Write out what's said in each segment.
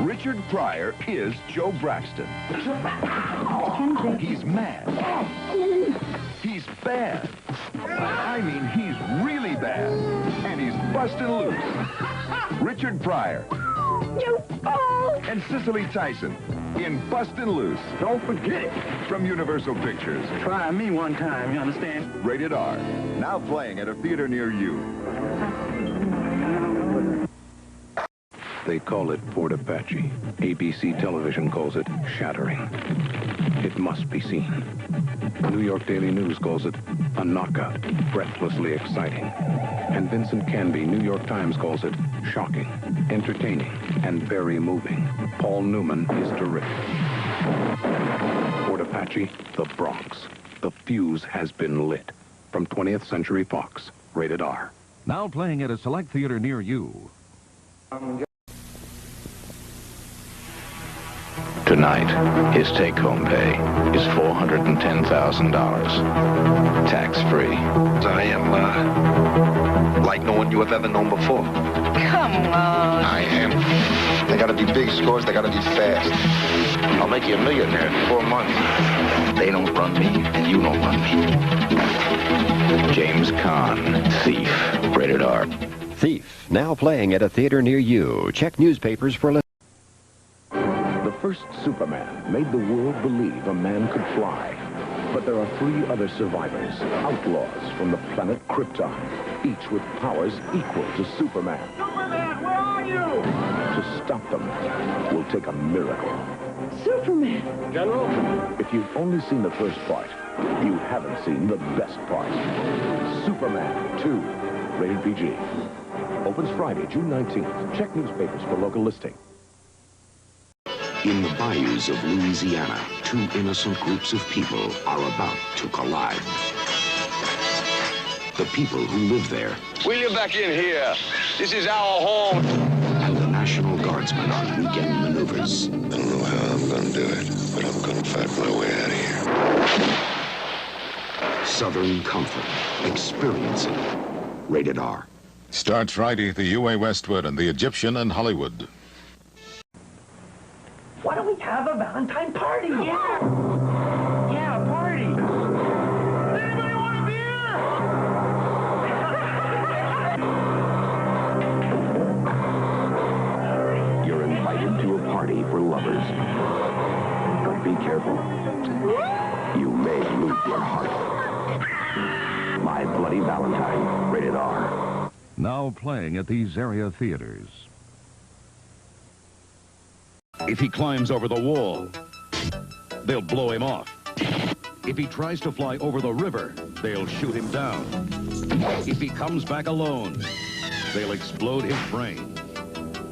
Richard Pryor is Joe Braxton. He's mad. He's bad. I mean, he's really bad. And he's busting loose. Richard Pryor. You fool! And Cicely Tyson in Bustin' Loose. Don't forget it. From Universal Pictures. Try me one time, you understand? Rated R. Now playing at a theater near you. They call it Fort Apache. ABC television calls it shattering. It must be seen. New York Daily News calls it a knockout, breathlessly exciting. And Vincent Canby, New York Times, calls it shocking, entertaining, and very moving. Paul Newman is terrific. Fort Apache, the Bronx. The fuse has been lit. From 20th Century Fox, rated R. Now playing at a select theater near you. Tonight, his take-home pay is $410,000. Tax-free. I am, like no one you have ever known before. Come on. I am. They gotta be big scores, they gotta be fast. I'll make you a millionaire in 4 months. They don't run me, and you don't run me. James Caan, Thief, rated R. Thief, now playing at a theater near you. Check newspapers for... The first Superman made the world believe a man could fly. But there are 3 other survivors, outlaws from the planet Krypton, each with powers equal to Superman. Superman, where are you? To stop them will take a miracle. Superman. General? If you've only seen the first part, you haven't seen the best part. Superman 2, rated PG. Opens Friday, June 19th. Check newspapers for local listing. In the bayous of Louisiana, 2 innocent groups of people are about to collide. The people who live there... Wheel you back in here. This is our home. ...and the National Guardsmen on weekend maneuvers. I don't know how I'm gonna do it, but I'm gonna fight my way out of here. Southern comfort. Experience it. Rated R. Starts Friday at the UA Westwood and the Egyptian in Hollywood. Why don't we have a Valentine party? Yeah. Yeah, a party. Anybody want a beer? You're invited to a party for lovers. But be careful. You may lose your heart. My Bloody Valentine, rated R. Now playing at these area theaters. If he climbs over the wall, they'll blow him off. If he tries to fly over the river, they'll shoot him down. If he comes back alone, they'll explode his brain.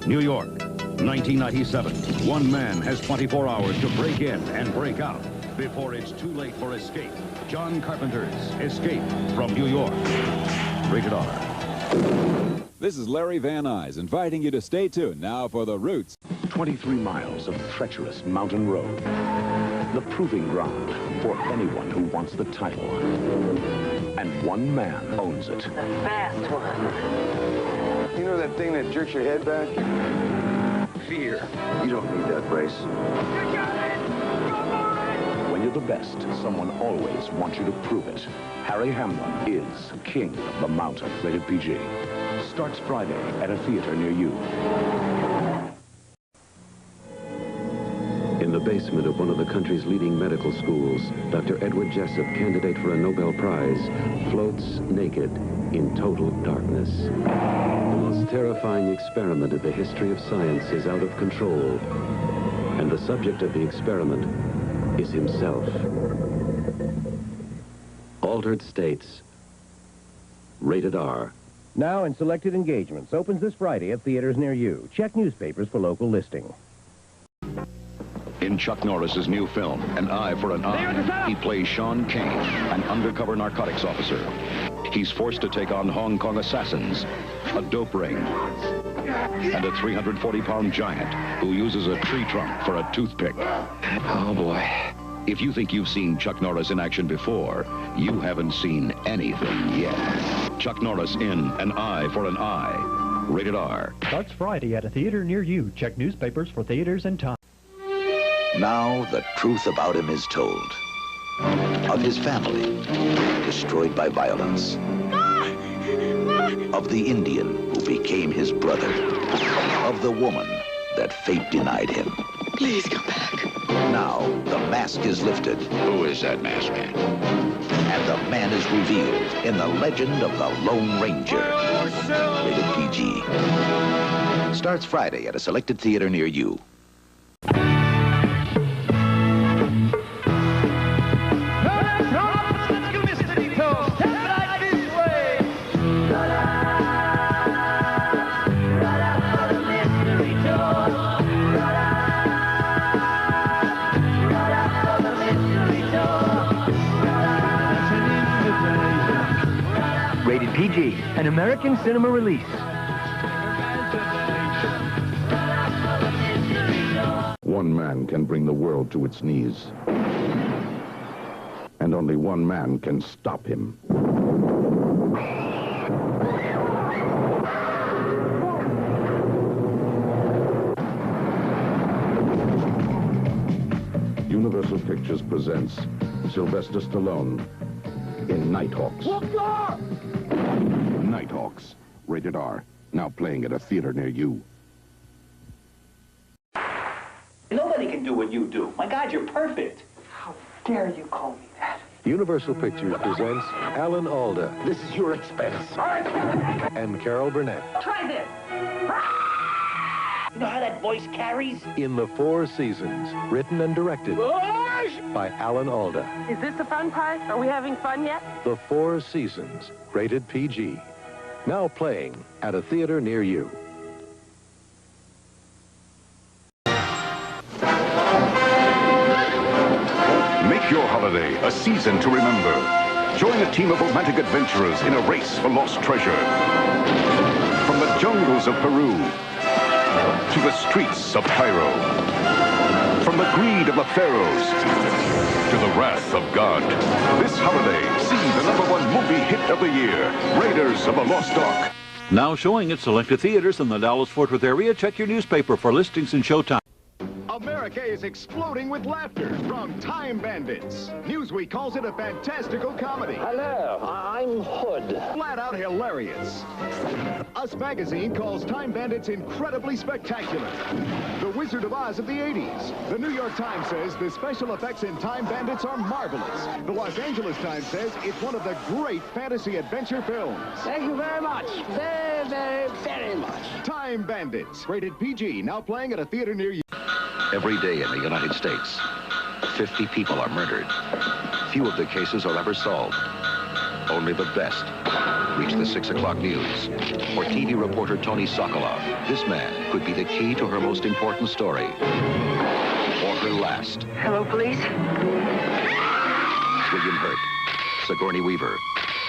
New York, 1997. One man has 24 hours to break in and break out before it's too late for escape. John Carpenter's Escape from New York. Rated R. This is Larry Van Nuys inviting you to stay tuned now for The Roots. 23 miles of treacherous mountain road. The proving ground for anyone who wants the title. And one man owns it. The fast one. You know that thing that jerks your head back? Fear. You don't need that brace. When you're the best, someone always wants you to prove it. Harry Hamlin is King of the Mountain, rated PG. Starts Friday at a theater near you. In the basement of one of the country's leading medical schools, Dr. Edward Jessup, candidate for a Nobel Prize, floats naked in total darkness. The most terrifying experiment in the history of science is out of control. And the subject of the experiment is himself. Altered States. Rated R. Now in selected engagements. Opens this Friday at theaters near you. Check newspapers for local listing. In Chuck Norris's new film, An Eye for an Eye, he plays Sean Kane, an undercover narcotics officer. He's forced to take on Hong Kong assassins, a dope ring, and a 340-pound giant who uses a tree trunk for a toothpick. Oh, boy. If you think you've seen Chuck Norris in action before, you haven't seen anything yet. Chuck Norris in An Eye for an Eye. Rated R. Starts Friday at a theater near you. Check newspapers for theaters and time. Now the truth about him is told. Of his family, destroyed by violence. Of the Indian who became his brother. Of the woman that fate denied him. Please come back. Now the mask is lifted. Who is that masked man? And the man is revealed in the legend of the Lone Ranger. Rated PG. Starts Friday at a selected theater near you. Rated PG, an American cinema release. One man can bring the world to its knees. And only one man can stop him. Universal Pictures presents Sylvester Stallone in Nighthawks. Nighthawks, rated R. Now playing at a theater near you. Nobody can do what you do. My God, you're perfect. How dare you call me that? Universal Pictures presents Alan Alda. This is your expense. And Carol Burnett. Try this. You know how that voice carries? In the Four Seasons, written and directed by Alan Alda. Is this the fun part? Are we having fun yet? The Four Seasons, rated PG. Now playing at a theater near you. Make your holiday a season to remember. Join a team of romantic adventurers in a race for lost treasure. From the jungles of Peru to the streets of Cairo. From the greed of the pharaohs to the wrath of God. This holiday, see the #1 movie hit of the year, Raiders of the Lost Ark. Now showing at selected theaters in the Dallas-Fort Worth area. Check your newspaper for listings and showtime. America is exploding with laughter from Time Bandits. Newsweek calls it a fantastical comedy. Hello, I'm Hood. Flat out hilarious. Us Magazine calls Time Bandits incredibly spectacular. The Wizard of Oz of the 80s. The New York Times says the special effects in Time Bandits are marvelous. The Los Angeles Times says it's one of the great fantasy adventure films. Thank you very much. Very, very, very much. Time Bandits, rated PG, now playing at a theater near you. Every day in the United States, 50 people are murdered. Few of the cases are ever solved. Only the best reach the 6 o'clock news. For TV reporter Tony Sokolov, this man could be the key to her most important story. Or her last. Hello, police. William Hurt, Sigourney Weaver,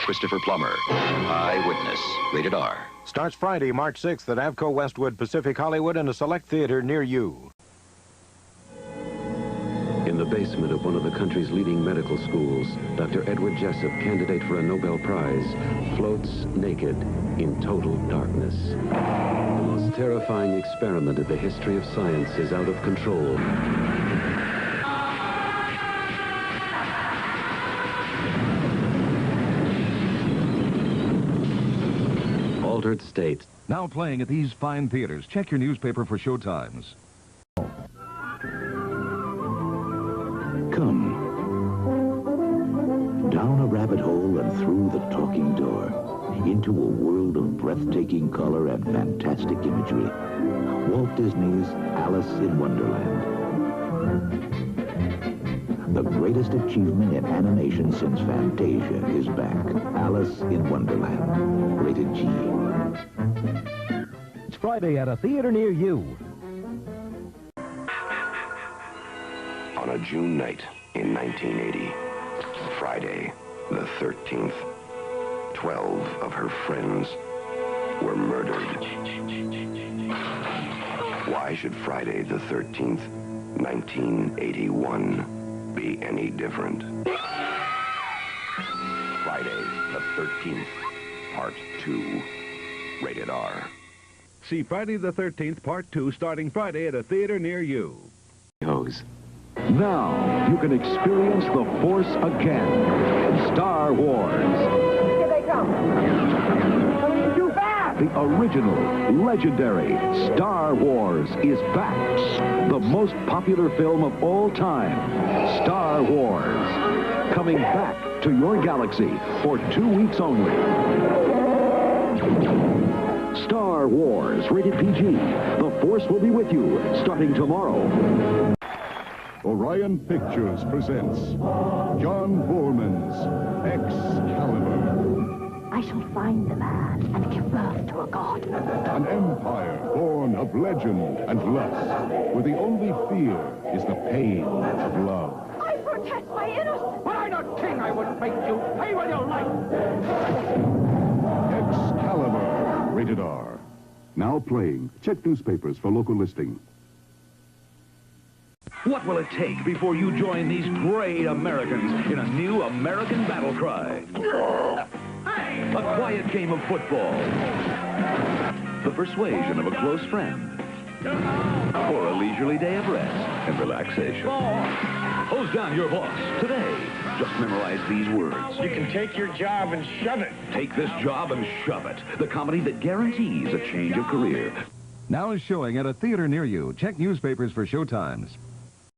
Christopher Plummer, Eyewitness, rated R. Starts Friday, March 6th at Avco Westwood Pacific Hollywood in a select theater near you. In the basement of one of the country's leading medical schools, Dr. Edward Jessup, candidate for a Nobel Prize, floats naked in total darkness. The most terrifying experiment in the history of science is out of control. Altered State. Now playing at these fine theaters. Check your newspaper for showtimes. Come. Down a rabbit hole and through the talking door. Into a world of breathtaking color and fantastic imagery. Walt Disney's Alice in Wonderland. The greatest achievement in animation since Fantasia is back. Alice in Wonderland. Rated G. It's Friday at a theater near you. On a June night in 1980, Friday the 13th, 12 of her friends were murdered. Why should Friday the 13th, 1981 be any different? Friday the 13th, Part 2, rated R. See Friday the 13th, Part 2, starting Friday at a theater near you. Hose. Now you can experience the Force again. Star Wars. Here they come. Coming too fast. The original, legendary Star Wars is back. The most popular film of all time, Star Wars. Coming back to your galaxy for 2 weeks only. Star Wars, rated PG. The Force will be with you starting tomorrow. Orion Pictures presents John Boorman's Excalibur. I shall find the man and give birth to a god. An empire born of legend and lust, where the only fear is the pain of love. I protest my innocence. Were I not king, I would make you pay with your life. Excalibur, rated R. Now playing. Check newspapers for local listing. What will it take before you join these great Americans in a new American battle cry? A quiet game of football. The persuasion of a close friend. Or a leisurely day of rest and relaxation. Hose down your boss today. Just memorize these words. You can take your job and shove it. Take this job and shove it. The comedy that guarantees a change of career. Now is showing at a theater near you. Check newspapers for showtimes.